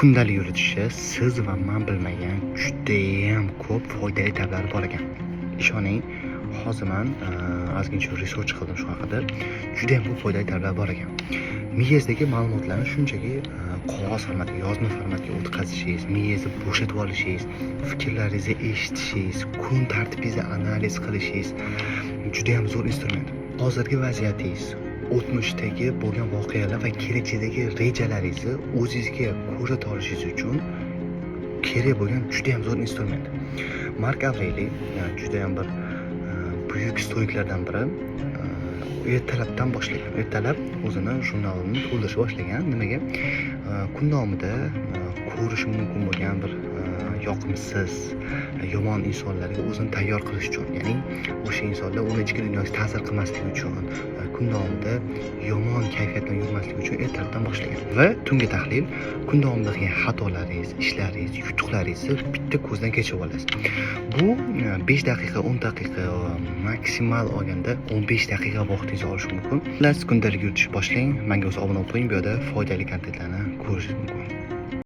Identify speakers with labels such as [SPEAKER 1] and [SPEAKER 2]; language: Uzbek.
[SPEAKER 1] kundalik yuritishi siz va men bilmagan judayam ko'p foydali tablari bor ekan. Ishoning, hozir men ozgincha research qildim shu haqida. Judayam ko'p foydali tablari bor ekan. Miyangizdagi ma'lumotlarni shunchaki qog'oz formatiga, yozma formatiga o'tkazishingiz, miyangizni bo'shatib olishingiz, fikrlaringizni eshitishingiz, kun tartibingizni analiz qilishingiz judayam zo'r instrument. Hozirgi vaziyatingiz, o'tmishdagi bo'lgan voqealar va kelajakdagi rejalaringizni o'zingizga ko'rsata olishingiz uchun kerak bo'lgan judayam zo'r instrument. Mark Avreliy judayam bir buyuk stoiklardan biri. Ertalabdan boshlagan. Ertalab o'zini jurnalini to'ldirish boshlagan. Nimaga? Kun davomida ko'rish mumkin bo'lgan bir yoqimsiz, yomon insonlarga o'zini tayyor qilish uchun, ya'ni o'sha insonlar uni ichki dunyosiga ta'sir qilmasligi uchun, kun davomida yomon kayfiyatda yurmasligi uchun ertalabdan boshlagan. Va tungi tahlil, kun davomida qilgan xatolaringiz, ishlaringiz, yutuqlaringizni bitta ko'zdan kechirib olasiz. Bu 5 daqiqa, 10 daqiqa, maksimal olganda 15 daqiqa vaqtingizni olishi mumkin. Kundalik yuritish boshlang. Menga o'zi obuna bo'ling, bu yerda foydali kontentlarni ko'rishingiz mumkin.